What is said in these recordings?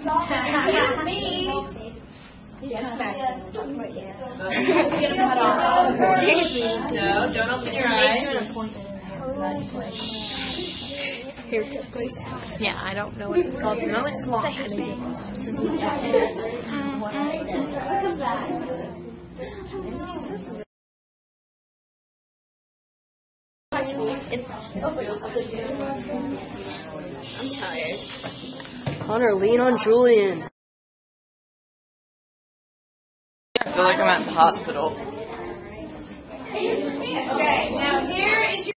It's me. Yes, Max. Get them cut off. Seriously. No, don't open your eyes. Haircut place. Yeah, I don't know what it's called. No, it's long. I'm tired. Hunter, lean on Julian. I feel like I'm at the hospital. Okay, now here is your...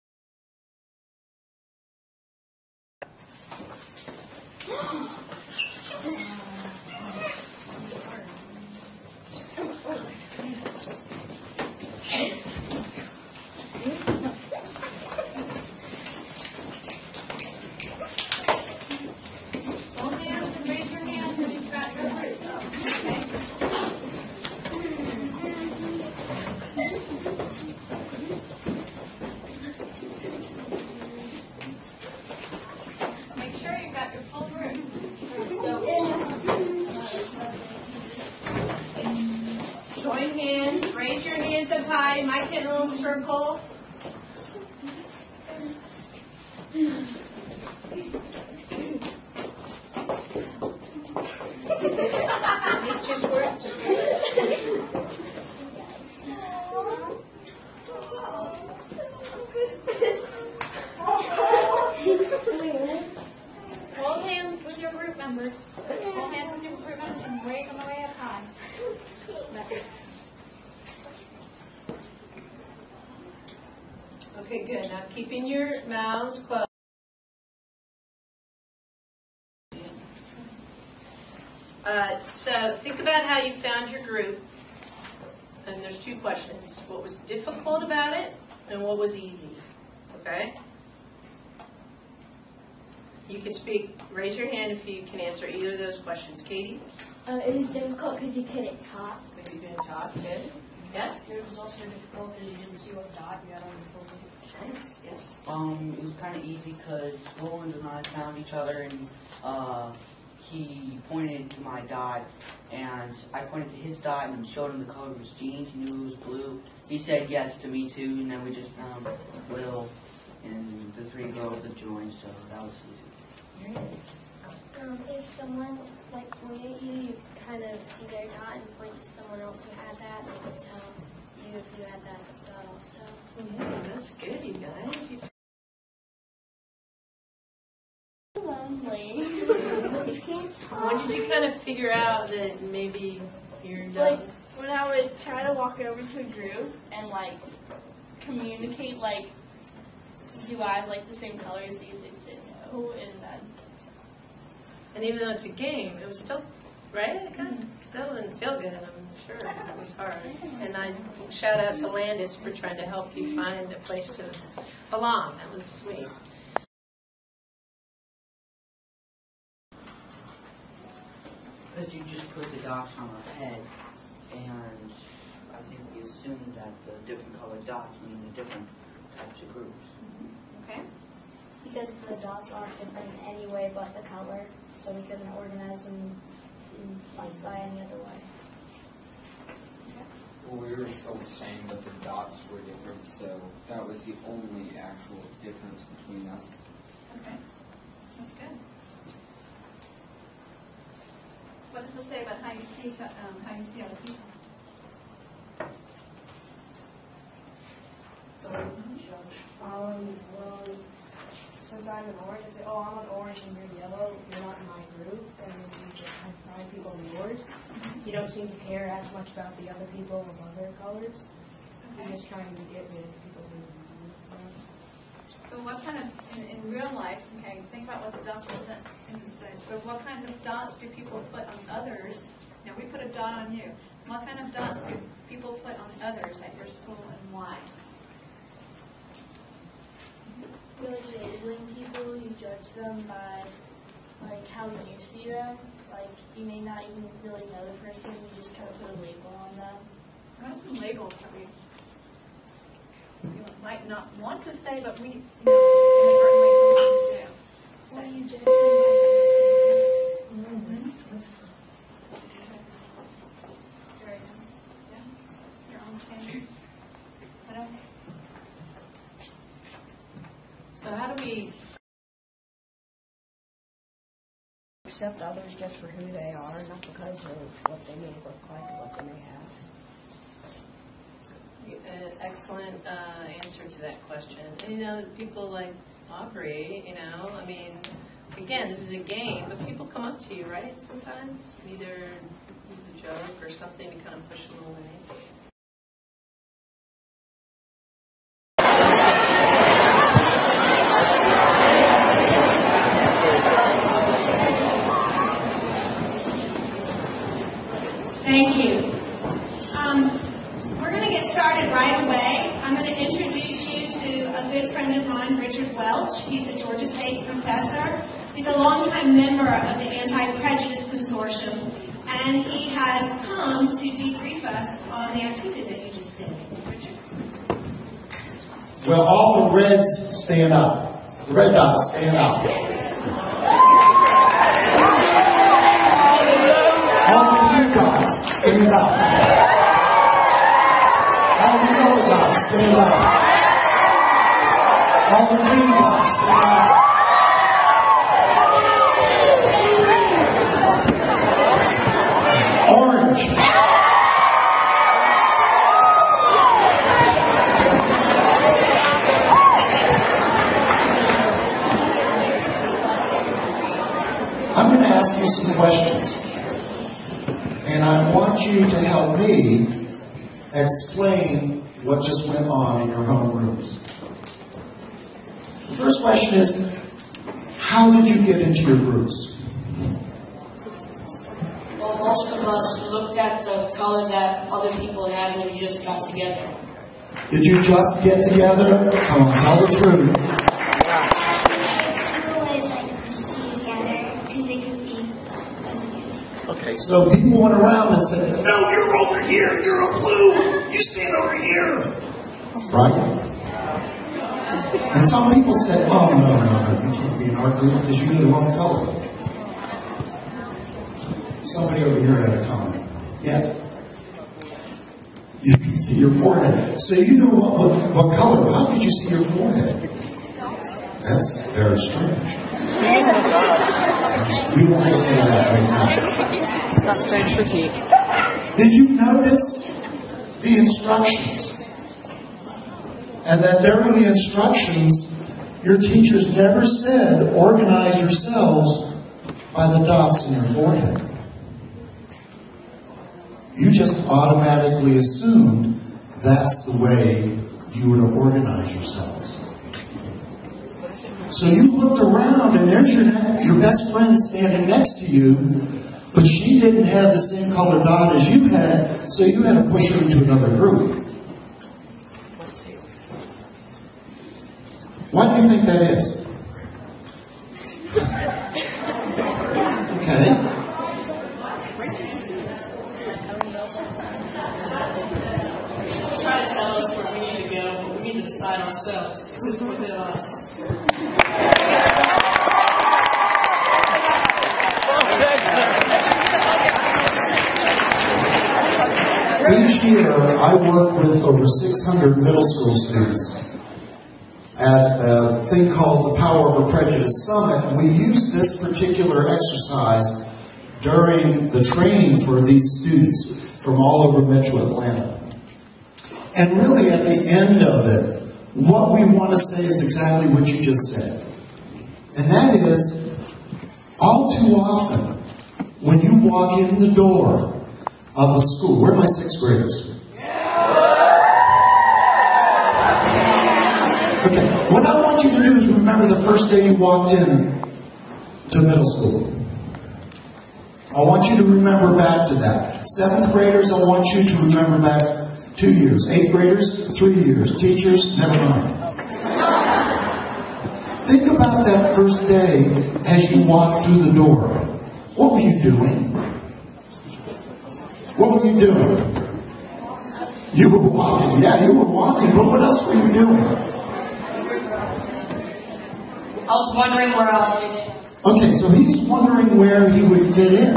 Join hands, raise your hands up high, might get a little circle. Just work, just work. Hold hands with your group members. Hold hands with your group members and raise them way up high. Okay, good. Now keeping your mouths closed. So think about how you found your group. And there's two questions. What was difficult about it and what was easy? Okay? You can speak. Raise your hand if you can answer either of those questions. Katie? It was difficult because you couldn't talk. Maybe you didn't talk. Good. Yes? It was also difficult because you didn't see what dot you had on your phone. Thanks. Yes. It was kind of easy because Roland and I found each other, and he pointed to my dot, and I pointed to his dot and showed him the color of his jeans. He knew it was blue. He said yes to me too, and then we just found Will, and the three girls that joined, so that was easy. If someone point at you, you kind of see their dot and point to someone else who had that, and they could tell you if you had that dot also. Yeah, that's good, you guys. Lonely. When did you kind of figure out that maybe you're done? Like, when I would try to walk over to a group and, communicate, do I have, the same color as you? They'd say no, and then... And even though it's a game, it was still, right? It kind of still didn't feel good, I'm sure. It was hard. And I shout out to Landis for trying to help you find a place to belong. That was sweet. Because you just put the dots on our head, and I think we assumed that the different colored dots mean the different types of groups. Okay. Because the dots aren't different in any way but the color, so we couldn't organize them by any other way. Well, we were still the same, but the dots were different, so that was the only actual difference between us. Okay. That's good. What does it say about how you see other people? Well, since I'm an orange, I say, oh, I'm an orange and you're yellow. You're not in my group, and then you just find people in yours. You don't seem to care as much about the other people of other colors. You're just trying to get rid of people who. So what kind of, in real life, okay, think about what the dots represent in the sense, but what kind of dots do people put on others? Now, we put a dot on you. What kind of dots do people put on others at your school and why? You're labeling people, you judge them by how you see them. You may not even really know the person, you just kind of put a label on them. What are some labels that we might not want to say, but we inadvertently sometimes do? Well, you judge them by So how do we Accept others just for who they are, not because of what they may look like or what they may have. An excellent answer to that question. And you know, people like Aubrey, you know, I mean, again, this is a game, but people come up to you, right, sometimes? Either use a joke or something to kind of push them away. Thank you. We're going to get started right away. I'm going to introduce you to a good friend of mine, Richard Welch. He's a Georgia State professor. He's a longtime member of the Anti-Prejudice Consortium, and he has come to debrief us on the activity that you just did. Richard? Well, all the reds stand up. The red dots stand up. All the blue dots stand up. All the yellow dots stand up. All the green dots stand up. Orange. I'm going to ask you some questions. And I want you to help me explain what just went on in your homerooms. The first question is, how did you get into your groups? Well, most of us looked at the color that other people had and we just got together. Did you just get together? Come on, tell the truth. People would push you together because they could see us together. Okay, so people went around and said, no, you're over here, you're a blue, you stand over here. Right? And some people said, oh, no, you can't be in our group because you're the wrong color. Somebody over here had a comment. Yes? You can see your forehead. So you know what color. How could you see your forehead? That's very strange. We won't get into that right now. It's not strange for tea. Did you notice the instructions? And that during the instructions, your teachers never said, organize yourselves by the dots in your forehead. You just automatically assumed that's the way you were to organize yourselves. So you looked around and there's your best friend standing next to you, but she didn't have the same color dot as you had, so you had to push her into another group. Why do you think that is? Okay. Try to tell us where we need to go, but we need to decide ourselves because it's within us. Each year, I work with over 600 middle school students at a thing called the Power Over Prejudice Summit. And we use this particular exercise during the training for these students from all over Metro Atlanta. And really, at the end of it, what we want to say is exactly what you just said. And that is, all too often, when you walk in the door of a school, where are my sixth graders? Okay, what I want you to do is remember the first day you walked in to middle school. I want you to remember back to that. Seventh graders, I want you to remember back 2 years. Eighth graders, 3 years. Teachers, never mind. Think about that first day as you walked through the door. What were you doing? What were you doing? You were walking. Yeah, you were walking. But what else were you doing? I was wondering where I'll fit in. Okay, so he's wondering where he would fit in.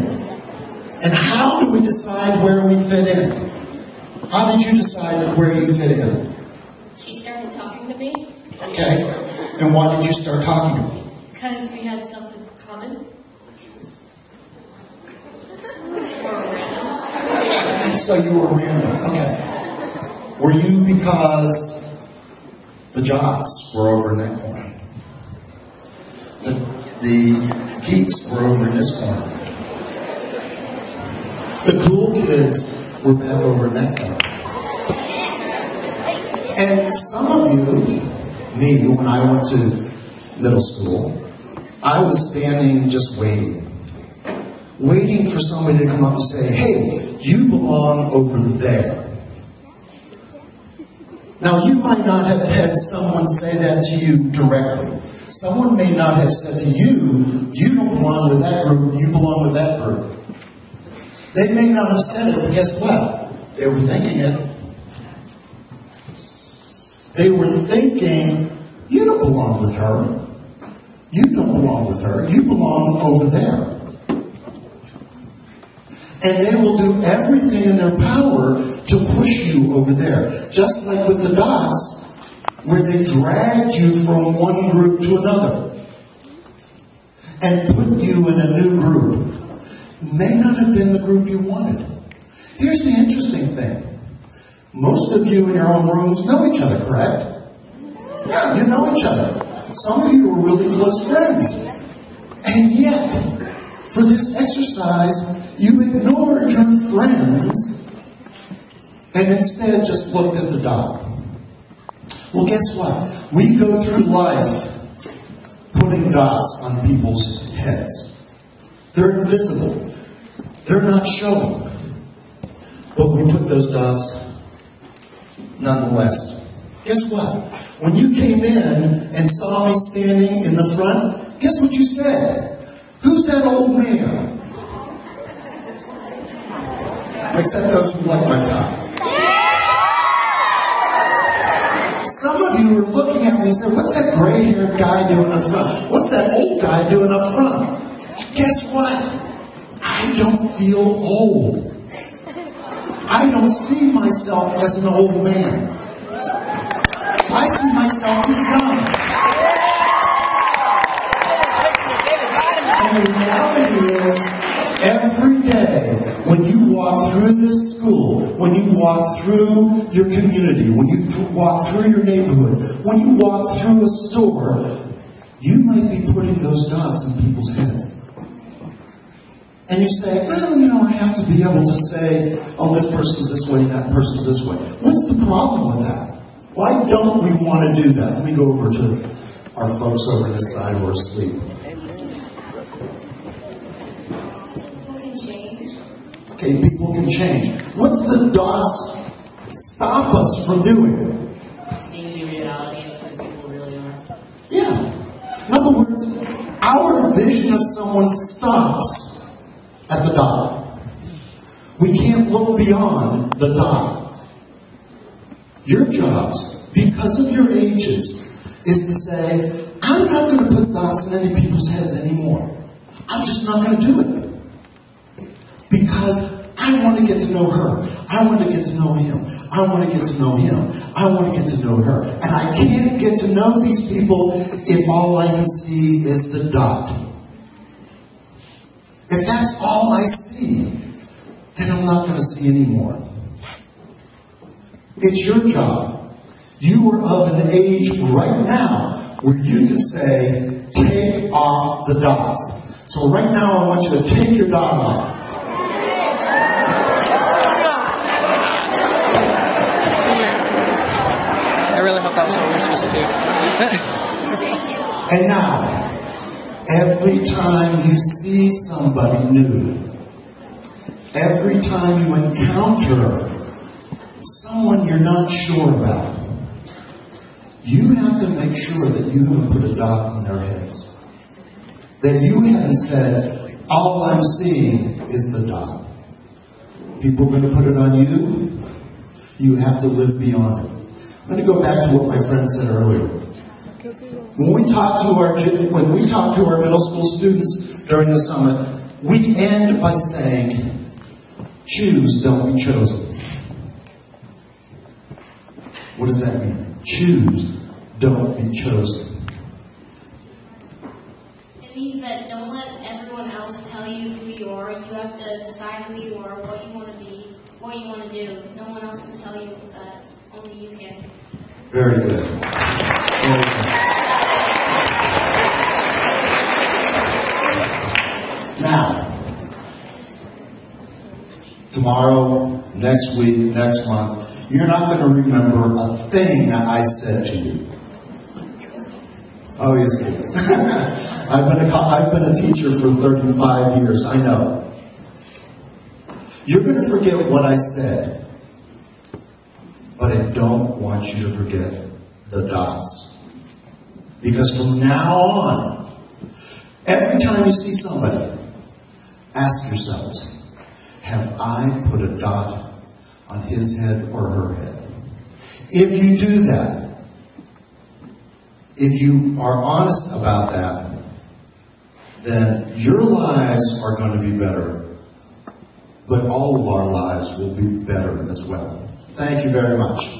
And how do we decide where we fit in? How did you decide where you fit in? She started talking to me. Okay. And why did you start talking to me? Because we had something common. So you were random. Okay. Were you because the jocks were over in that corner? The geeks were over in this corner. The cool kids were back over in that corner. And some of you, me, when I went to middle school, I was standing just waiting for somebody to come up and say, hey, you belong over there. Now, you might not have had someone say that to you directly. Someone may not have said to you, you don't belong with that group, you belong with that group. They may not have said it, but guess what? They were thinking it. They were thinking, you don't belong with her. You don't belong with her. You belong over there. And they will do everything in their power to push you over there. Just like with the dots, where they dragged you from one group to another and put you in a new group. May not have been the group you wanted. Here's the interesting thing. Most of you in your own rooms know each other, correct? Yeah, you know each other. Some of you are really close friends. And yet, for this exercise, you ignored your friends and instead just looked at the dot. Well, guess what? We go through life putting dots on people's heads. They're invisible. They're not showing. But we put those dots nonetheless. Guess what? When you came in and saw me standing in the front, guess what you said? Who's that old man? Except those who like my tie. Some of you are looking at me and saying, what's that gray-haired guy doing up front? What's that old guy doing up front? Guess what? I don't feel old. I don't see myself as an old man. I see myself as young. And the reality is, every day, when you walk through this school, when you walk through your community, when you walk through your neighborhood, when you walk through a store, you might be putting those dots in people's heads. And you say, well, I have to be able to say, oh, this person's this way and that person's this way. What's the problem with that? Why don't we want to do that? Let me go over to our folks over on this side who are asleep. Okay, people can change. What do the dots stop us from doing? Seeing the reality of who people really are. Yeah. In other words, our vision of someone stops at the dot. We can't look beyond the dot. Your jobs, because of your ages, is to say, I'm not going to put dots in any people's heads anymore. I'm just not going to do it. Because I want to get to know her. I want to get to know him. I want to get to know him. I want to get to know her. And I can't get to know these people if all I can see is the dot. If that's all I see, then I'm not going to see anymore. It's your job. You are of an age right now where you can say, take off the dots. So right now I want you to take your dot off. I really hope that was what we were supposed to do. And now, every time you see somebody new, every time you encounter someone you're not sure about, you have to make sure that you haven't put a dot on their heads. That you haven't said, all I'm seeing is the dot. People are going to put it on you. You have to live beyond it. I'm going to go back to what my friend said earlier. When we talk to our middle school students during the summit, we end by saying, choose, don't be chosen. What does that mean? Choose, don't be chosen. decide who you are, what you want to be, what you want to do. No one else can tell you that. Only you can. Very good. Very good. Now, tomorrow, next week, next month, you're not going to remember a thing that I said to you. Oh, yes, it is. I've been a teacher for 35 years. I know. You're going to forget what I said, but I don't want you to forget the dots. Because from now on, every time you see somebody, ask yourselves, have I put a dot on his head or her head? If you do that, if you are honest about that, then your lives are going to be better, but all of our lives will be better as well. Thank you very much.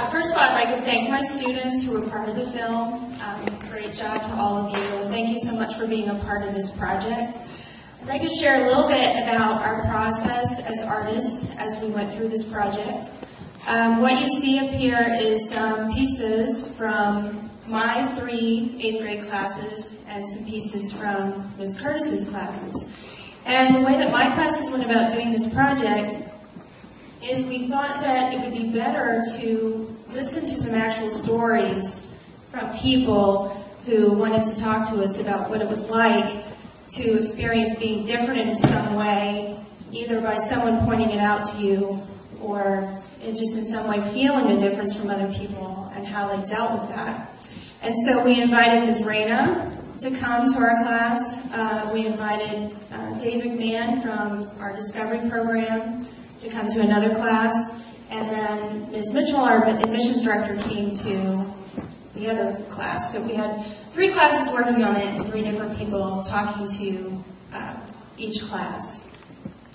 First of all, I'd like to thank my students who were part of the film. Great job to all of you. And thank you so much for being a part of this project. I'd like to share a little bit about our process as artists as we went through this project. What you see up here is some pieces from my 3 8th grade classes and some pieces from Ms. Curtis's classes. And the way that my classes went about doing this project is we thought that it would be better to listen to some actual stories from people who wanted to talk to us about what it was like to experience being different in some way, either by someone pointing it out to you or just in some way feeling a difference from other people and how they dealt with that. And so we invited Ms. Raina to come to our class. We invited Dave McMahon from our Discovery program to come to another class. And then Ms. Mitchell, our admissions director, came to the other class. So we had 3 classes working on it and 3 different people talking to each class.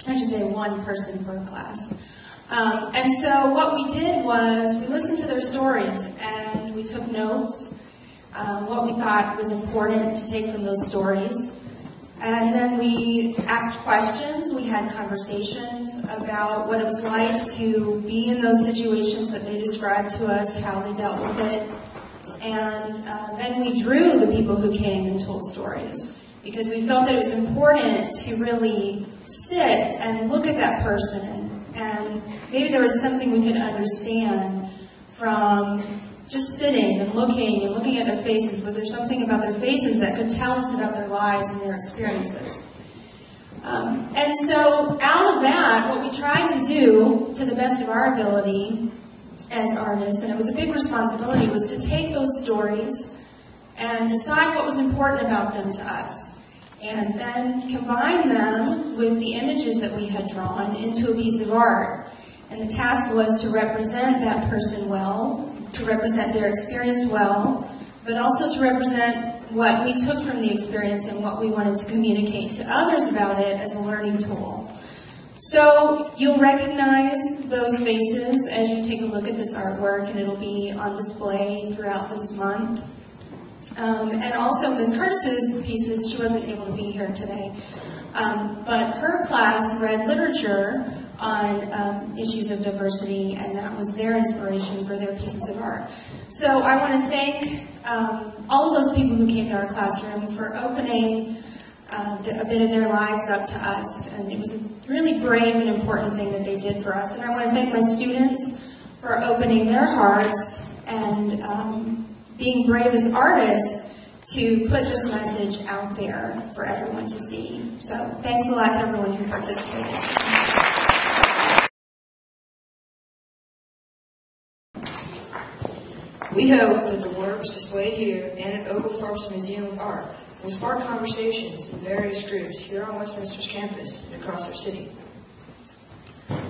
I should say 1 person per class. And so what we did was we listened to their stories and we took notes, what we thought was important to take from those stories. And then we asked questions, we had conversations about what it was like to be in those situations that they described to us, how they dealt with it. And then we drew the people who came and told stories because we felt that it was important to really sit and look at that person and maybe there was something we could understand from just sitting and looking at their faces. Was there something about their faces that could tell us about their lives and their experiences? And so out of that, what we tried to do, to the best of our ability as artists, and it was a big responsibility, was to take those stories and decide what was important about them to us, and then combine them with the images that we had drawn into a piece of art. And the task was to represent that person well, to represent their experience well, but also to represent what we took from the experience and what we wanted to communicate to others about it as a learning tool. So you'll recognize those faces as you take a look at this artwork, and it'll be on display throughout this month. And also Ms. Curtis's pieces, she wasn't able to be here today, but her class read literature on issues of diversity, and that was their inspiration for their pieces of art. So I want to thank all of those people who came to our classroom for opening a bit of their lives up to us, and it was a really brave and important thing that they did for us. And I want to thank my students for opening their hearts and being brave as artists to put this message out there for everyone to see. So thanks a lot to everyone who participated. We hope that the works displayed here and at Ogle Farms Museum of Art will spark conversations in various groups here on Westminster's campus and across our city.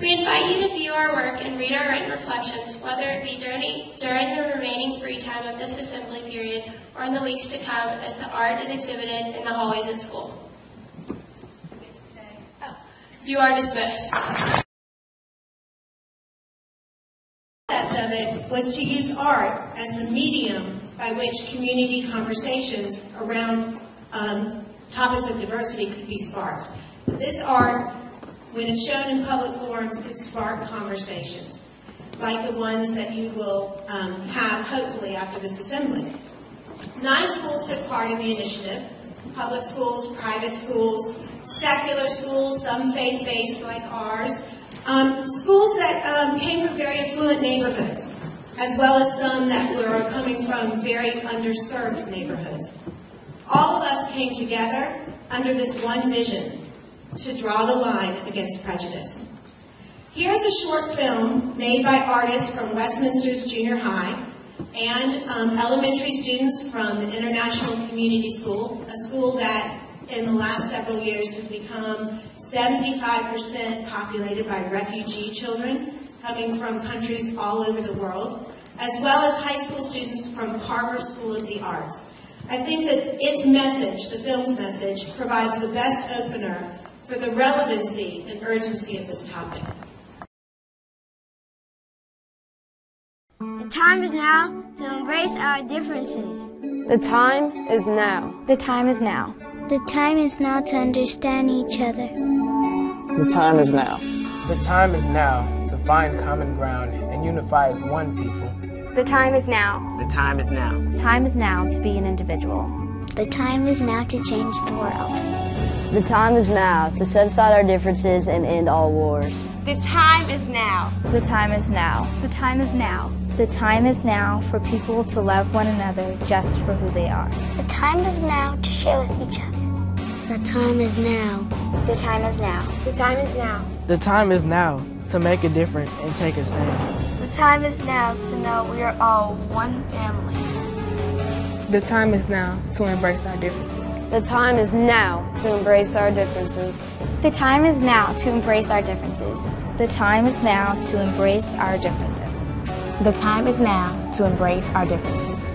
We invite you to view our work and read our written reflections, whether it be during the remaining free time of this assembly period or in the weeks to come as the art is exhibited in the hallways at school. You are dismissed. Of it was to use art as the medium by which community conversations around topics of diversity could be sparked. This art, when it's shown in public forums, could spark conversations, like the ones that you will have, hopefully, after this assembly. 9 schools took part in the initiative: public schools, private schools, secular schools, some faith-based like ours, schools that came from very affluent neighborhoods, as well as some that were coming from very underserved neighborhoods. All of us came together under this one vision: to draw the line against prejudice. Here's a short film made by artists from Westminster's junior high and elementary students from the International Community School, a school that in the last several years has become 75% populated by refugee children coming from countries all over the world, as well as high school students from Carver School of the Arts. I think that its message, the film's message, provides the best opener for the relevancy and urgency of this topic. The time is now to embrace our differences. The time is now. The time is now. The time is now to understand each other. The time is now. The time is now to find common ground and unify as one people. The time is now. The time is now. The time is now to be an individual. The time is now to change the world. The time is now to set aside our differences and end all wars. The time is now. The time is now. The time is now. The time is now for people to love one another just for who they are. The time is now to share with each other. The time is now. The time is now. The time is now. The time is now to make a difference and take a stand. The time is now to know we are all one family. The time is now to embrace our differences. The time is now to embrace our differences. The time is now to embrace our differences. The time is now to embrace our differences. The time is now to embrace our differences.